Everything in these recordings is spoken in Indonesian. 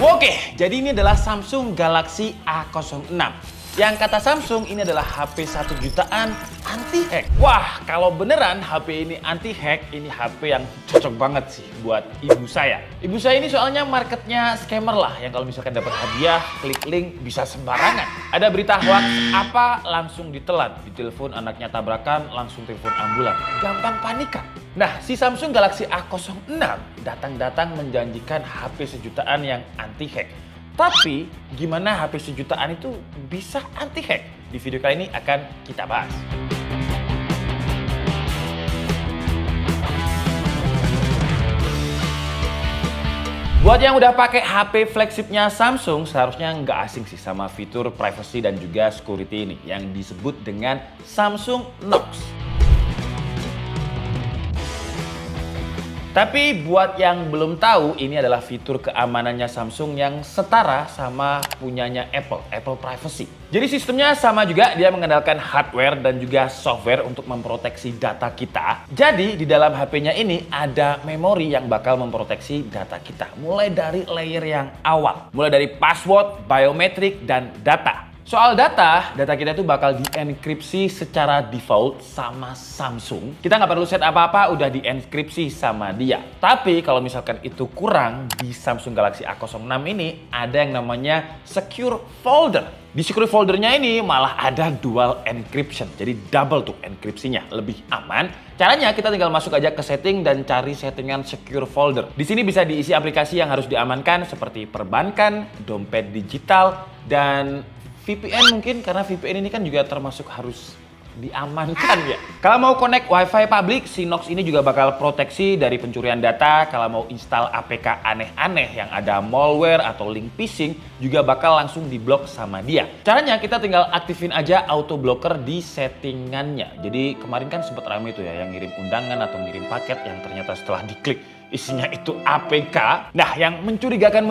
Oke, jadi ini adalah Samsung Galaxy A06. Yang kata Samsung ini adalah HP 1 jutaan anti-hack. Wah, kalau beneran HP ini anti-hack, ini HP yang cocok banget sih buat ibu saya. Ibu saya ini soalnya marketnya scammer lah, yang kalau misalkan dapat hadiah, klik link bisa sembarangan. Ada berita hoax apa langsung ditelan, ditelepon anaknya tabrakan, langsung telepon ambulan. Gampang panikan. Nah, si Samsung Galaxy A06 datang-datang menjanjikan HP sejutaan yang anti-hack. Tapi, gimana HP sejutaan itu bisa anti-hack? Di video kali ini akan kita bahas. Buat yang udah pakai HP flagshipnya Samsung, seharusnya nggak asing sih sama fitur privacy dan juga security ini yang disebut dengan Samsung Knox. Tapi buat yang belum tahu, ini adalah fitur keamanannya Samsung yang setara sama punyanya Apple Privacy. Jadi sistemnya sama juga, dia mengandalkan hardware dan juga software untuk memproteksi data kita. Jadi di dalam HP-nya ini ada memori yang bakal memproteksi data kita. Mulai dari layer yang awal, mulai dari password, biometrik, dan data. Soal data kita itu bakal dienkripsi secara default sama Samsung. Kita nggak perlu set apa-apa, udah dienkripsi sama dia. Tapi kalau misalkan itu kurang, di Samsung Galaxy A06 ini ada yang namanya Secure Folder. Di Secure Foldernya ini malah ada dual encryption, jadi double tuh enkripsinya, lebih aman. Caranya kita tinggal masuk aja ke setting dan cari settingan Secure Folder. Di sini bisa diisi aplikasi yang harus diamankan seperti perbankan, dompet digital, dan VPN mungkin, karena VPN ini kan juga termasuk harus diamankan ya. Kalau mau connect WiFi public, si Knox ini juga bakal proteksi dari pencurian data. Kalau mau install APK aneh-aneh yang ada malware atau link phishing, juga bakal langsung diblok sama dia. Caranya kita tinggal aktifin aja auto blocker di settingannya. Jadi kemarin kan sempat rame itu ya, yang ngirim undangan atau ngirim paket yang ternyata setelah diklik isinya itu APK. Nah, yang mencurigakan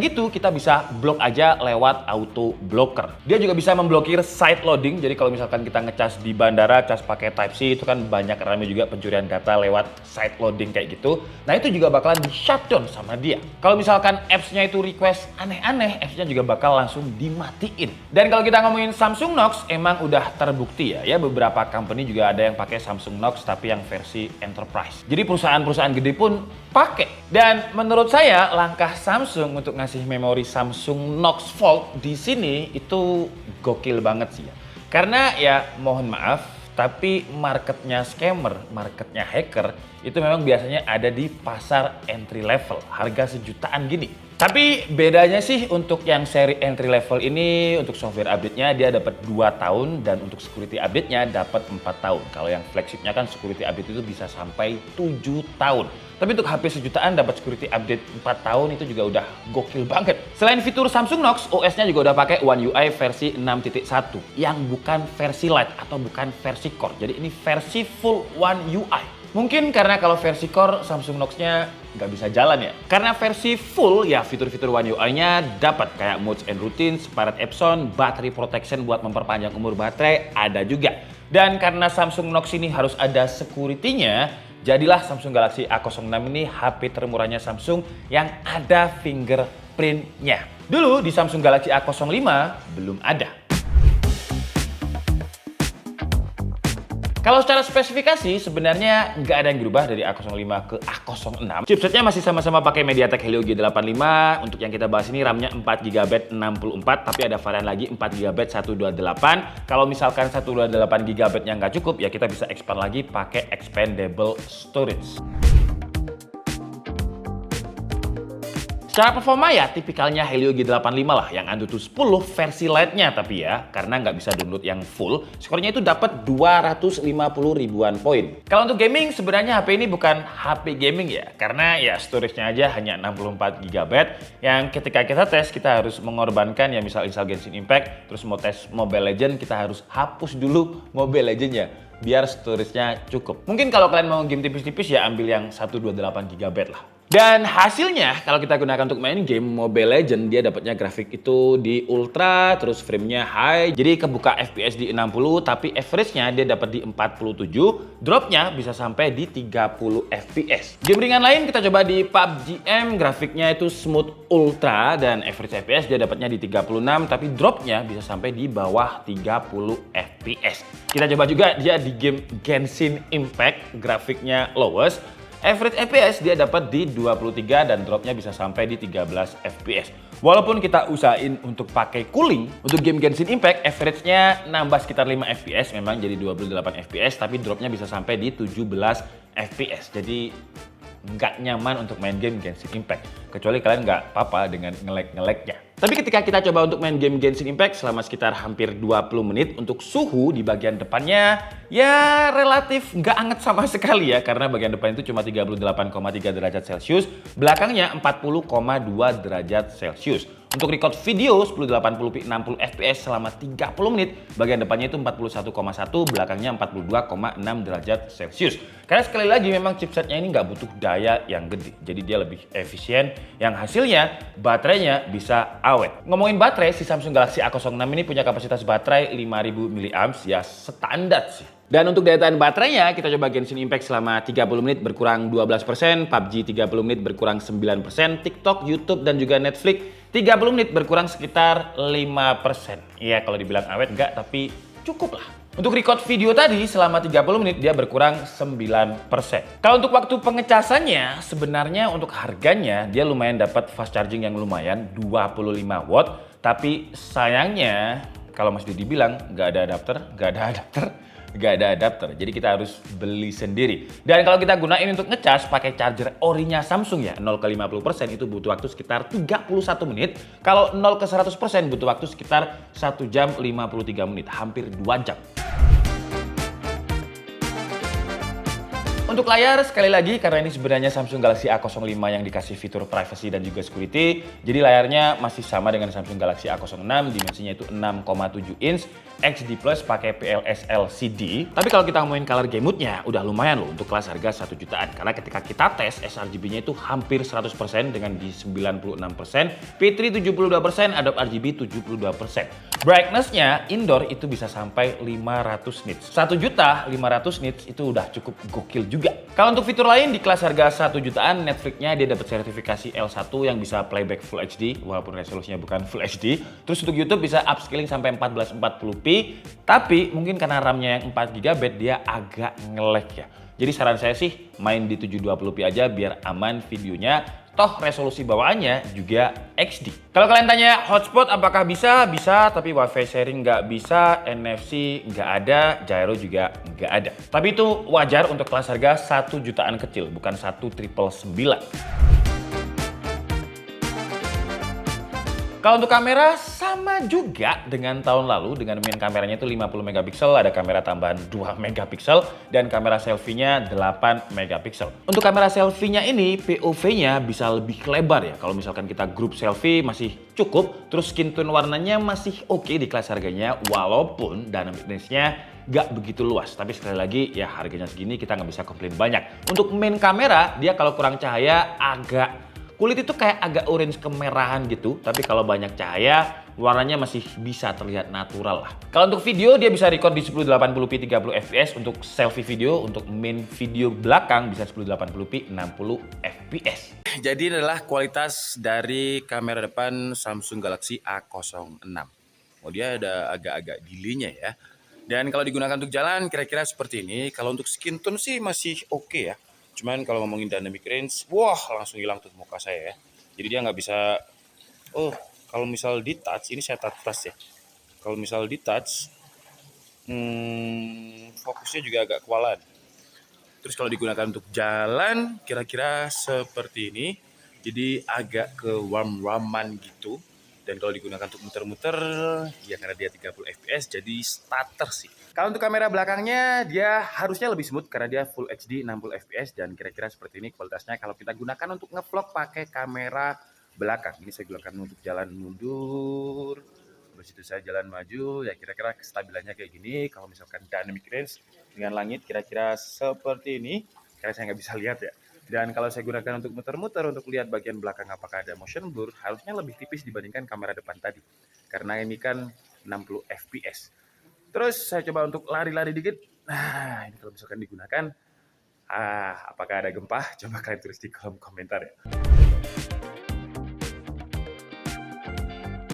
gitu kita bisa blok aja lewat auto blocker. Dia juga bisa memblokir side loading. Jadi kalau misalkan kita ngecas di bandara, cas pakai Type-C, itu kan banyak rame juga pencurian data lewat side loading kayak gitu. Nah, itu juga bakalan di shutdown sama dia. Kalau misalkan apps-nya itu request aneh-aneh, apps-nya juga bakal langsung dimatiin. Dan kalau kita ngomongin Samsung Knox, emang udah terbukti ya beberapa company juga ada yang pakai Samsung Knox tapi yang versi enterprise. Jadi perusahaan-perusahaan gede pun pakai. Dan menurut saya langkah Samsung untuk ngasih memori Samsung Knox Vault di sini itu gokil banget sih ya. Karena ya mohon maaf, tapi marketnya scammer, marketnya hacker itu memang biasanya ada di pasar entry level, harga sejutaan gini. Tapi bedanya sih untuk yang seri entry level ini, untuk software update-nya dia dapat 2 tahun dan untuk security update-nya dapat 4 tahun. Kalau yang flagship-nya kan security update itu bisa sampai 7 tahun. Tapi untuk HP sejutaan dapat security update 4 tahun itu juga udah gokil banget. Selain fitur Samsung Knox, OS-nya juga udah pakai One UI versi 6.1 yang bukan versi Lite atau bukan versi Core. Jadi ini versi full One UI. Mungkin karena kalau versi Core Samsung Knox-nya nggak bisa jalan ya. Karena versi full ya fitur-fitur One UI-nya dapat kayak modes and routines, Pirate Epson, battery protection buat memperpanjang umur baterai ada juga. Dan karena Samsung Knox ini harus ada security-nya, jadilah Samsung Galaxy A06 ini HP termurahnya Samsung yang ada fingerprint-nya. Dulu di Samsung Galaxy A05 belum ada. Kalau secara spesifikasi sebenarnya nggak ada yang berubah dari A05 ke A06. Chipsetnya masih sama-sama pakai MediaTek Helio G85. Untuk yang kita bahas ini RAM-nya 4GB 64, tapi ada varian lagi 4GB 128. Kalau misalkan 128GB-nya nggak cukup, ya kita bisa expand lagi pakai expandable storage. Secara performa ya tipikalnya Helio G85 lah, yang Antutu 10 versi Lite-nya tapi ya, karena nggak bisa download yang full, skornya itu dapat 250 ribuan poin. Kalau untuk gaming sebenarnya HP ini bukan HP gaming ya, karena ya storage-nya aja hanya 64GB, yang ketika kita tes kita harus mengorbankan ya misal install Genshin Impact, terus mau tes Mobile Legends kita harus hapus dulu Mobile Legends-nya biar storage-nya cukup. Mungkin kalau kalian mau game tipis-tipis ya ambil yang 128GB lah. Dan hasilnya kalau kita gunakan untuk main game Mobile Legends, dia dapatnya grafik itu di ultra, terus framenya high, jadi kebuka FPS di 60, tapi average-nya dia dapat di 47, dropnya bisa sampai di 30 FPS. Game ringan lain kita coba di PUBG M, grafiknya itu smooth ultra dan average FPS dia dapatnya di 36, tapi dropnya bisa sampai di bawah 30 FPS. Kita coba juga dia di game Genshin Impact, grafiknya lowest, average FPS dia dapat di 23 dan dropnya bisa sampai di 13 FPS. Walaupun kita usahain untuk pakai cooling, untuk game Genshin Impact average-nya nambah sekitar 5 FPS, memang jadi 28 FPS, tapi dropnya bisa sampai di 17 FPS. Jadi nggak nyaman untuk main game Genshin Impact. Kecuali kalian nggak apa-apa dengan nge-lag-nya. Tapi ketika kita coba untuk main game Genshin Impact selama sekitar hampir 20 menit, untuk suhu di bagian depannya ya relatif nggak anget sama sekali ya, karena bagian depan itu cuma 38,3 derajat Celcius, belakangnya 40,2 derajat Celcius. Untuk record video 1080p 60 fps selama 30 menit, bagian depannya itu 41,1, belakangnya 42,6 derajat Celcius. Karena sekali lagi memang chipsetnya ini nggak butuh daya yang gede, jadi dia lebih efisien, yang hasilnya baterainya bisa awet. Ngomongin baterai, si Samsung Galaxy A06 ini punya kapasitas baterai 5000 mAh, ya standar sih. Dan untuk daya tahan baterainya, kita coba Genshin Impact selama 30 menit berkurang 12%, PUBG 30 menit berkurang 9%, TikTok, YouTube, dan juga Netflix 30 menit berkurang sekitar 5%. Iya, kalau dibilang awet enggak, tapi cukup lah. Untuk record video tadi selama 30 menit dia berkurang 9%. Kalau untuk waktu pengecasannya, sebenarnya untuk harganya dia lumayan dapat fast charging yang lumayan 25 watt, tapi sayangnya kalau masih dibilang nggak ada adapter, jadi kita harus beli sendiri. Dan kalau kita gunain untuk ngecas pakai charger orinya Samsung ya, 0 ke 50% itu butuh waktu sekitar 31 menit. Kalau 0 ke 100% butuh waktu sekitar 1 jam 53 menit, hampir 2 jam. Untuk layar, sekali lagi karena ini sebenarnya Samsung Galaxy A05 yang dikasih fitur privacy dan juga security, jadi layarnya masih sama dengan Samsung Galaxy A06, dimensinya itu 6,7 inch, XD Plus pakai PLS LCD. Tapi kalau kita ngomongin color game mode-nya, udah lumayan loh untuk kelas harga 1 jutaan. Karena ketika kita tes, sRGB-nya itu hampir 100% dengan di 96%, P3 72%, Adobe RGB 72%. Brightness-nya indoor itu bisa sampai 500 nits. 1 juta 500 nits itu udah cukup gokil juga. Kalau untuk fitur lain di kelas harga 1 jutaan, Netflix-nya dia dapat sertifikasi L1 yang bisa playback Full HD walaupun resolusinya bukan Full HD. Terus untuk YouTube bisa upscaling sampai 1440p, tapi mungkin karena RAM-nya yang 4GB dia agak nge-lag ya. Jadi saran saya sih main di 720p aja biar aman videonya. Toh resolusi bawaannya juga XD. Kalau kalian tanya hotspot apakah bisa? Bisa, tapi wifi sharing nggak bisa, NFC nggak ada, gyro juga nggak ada. Tapi itu wajar untuk kelas harga 1 jutaan kecil, bukan 1.999. Kalau untuk kamera sama juga dengan tahun lalu, dengan main kameranya itu 50 megapiksel, ada kamera tambahan 2 megapiksel dan kamera selfie-nya 8 megapiksel. Untuk kamera selfie-nya ini POV-nya bisa lebih lebar ya. Kalau misalkan kita grup selfie masih cukup, terus skin tone warnanya masih oke di kelas harganya, walaupun dynamic range-nya nggak begitu luas. Tapi sekali lagi ya harganya segini kita nggak bisa komplain banyak. Untuk main kamera dia kalau kurang cahaya agak kulit itu kayak agak orange kemerahan gitu, tapi kalau banyak cahaya warnanya masih bisa terlihat natural lah. Kalau untuk video dia bisa record di 1080p 30 fps untuk selfie video, untuk main video belakang bisa 1080p 60 fps. Jadi ini adalah kualitas dari kamera depan Samsung Galaxy A06. Oh dia ada agak-agak delay-nya ya. Dan kalau digunakan untuk jalan kira-kira seperti ini. Kalau untuk skin tone sih masih oke ya. Cuman kalau ngomongin dynamic range, wah langsung hilang tuh muka saya ya. Jadi dia nggak bisa, oh kalau misal di touch, ini saya touch ya. Kalau misal di touch, fokusnya juga agak kewalahan. Terus kalau digunakan untuk jalan, kira-kira seperti ini. Jadi agak ke warm-warman gitu. Dan kalau digunakan untuk muter-muter, ya karena dia 30 fps, jadi starter sih. Kalau untuk kamera belakangnya, dia harusnya lebih smooth karena dia Full HD 60 fps dan kira-kira seperti ini kualitasnya kalau kita gunakan untuk ngevlog pakai kamera belakang. Ini saya gunakan untuk jalan mundur, habis itu saya jalan maju, ya kira-kira kestabilannya kayak gini. Kalau misalkan dynamic range dengan langit kira-kira seperti ini, karena saya nggak bisa lihat ya. Dan kalau saya gunakan untuk muter-muter untuk lihat bagian belakang apakah ada motion blur, harusnya lebih tipis dibandingkan kamera depan tadi. Karena ini kan 60 fps. Terus saya coba untuk lari-lari dikit. Nah, ini kalau misalkan digunakan, apakah ada gempa? Coba kalian tulis di kolom komentar ya.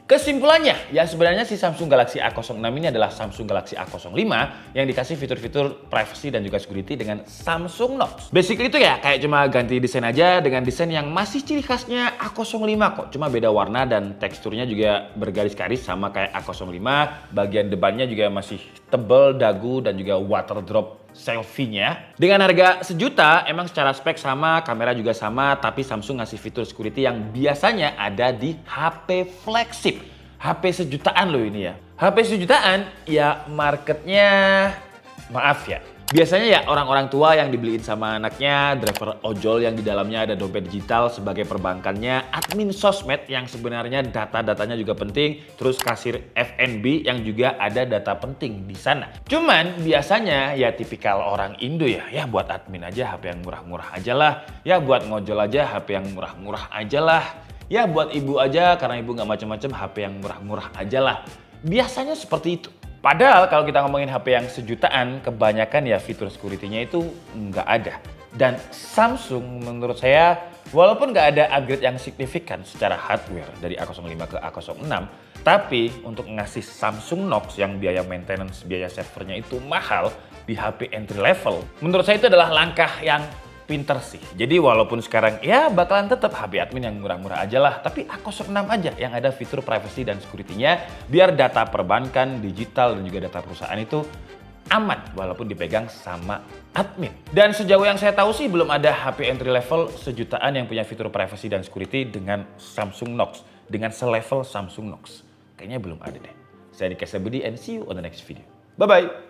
Kesimpulannya, ya sebenarnya si Samsung Galaxy A06 ini adalah Samsung Galaxy A05 yang dikasih fitur-fitur privacy dan juga security dengan Samsung Knox. Basically itu ya kayak cuma ganti desain aja dengan desain yang masih ciri khasnya A05 kok. Cuma beda warna dan teksturnya juga bergaris-garis sama kayak A05. Bagian depannya juga masih tebal, dagu dan juga water drop selfie-nya. Dengan harga sejuta, emang secara spek sama, kamera juga sama, tapi Samsung ngasih fitur security yang biasanya ada di HP flagship. HP sejutaan loh ini ya. HP sejutaan, ya marketnya, maaf ya. Biasanya ya orang-orang tua yang dibeliin sama anaknya, driver ojol yang di dalamnya ada dompet digital sebagai perbankannya, admin sosmed yang sebenarnya data-datanya juga penting, terus kasir FNB yang juga ada data penting di sana. Cuman biasanya ya tipikal orang Indo ya buat admin aja HP yang murah-murah aja lah, ya buat ngojol aja HP yang murah-murah aja lah, ya buat ibu aja karena ibu nggak macam-macam HP yang murah-murah aja lah. Biasanya seperti itu. Padahal kalau kita ngomongin HP yang sejutaan, kebanyakan ya fitur security-nya itu nggak ada. Dan Samsung menurut saya, walaupun nggak ada upgrade yang signifikan secara hardware dari A05 ke A06, tapi untuk ngasih Samsung Knox yang biaya maintenance, biaya servernya itu mahal di HP entry level, menurut saya itu adalah langkah yang pinter sih. Jadi walaupun sekarang ya bakalan tetap HP admin yang murah-murah aja lah, tapi A06 aja yang ada fitur privacy dan security-nya biar data perbankan, digital dan juga data perusahaan itu aman walaupun dipegang sama admin. Dan sejauh yang saya tahu sih belum ada HP entry level sejutaan yang punya fitur privacy dan security dengan Samsung Knox, dengan selevel Samsung Knox. Kayaknya belum ada deh. Saya Dika Sabudi and see you on the next video. Bye-bye!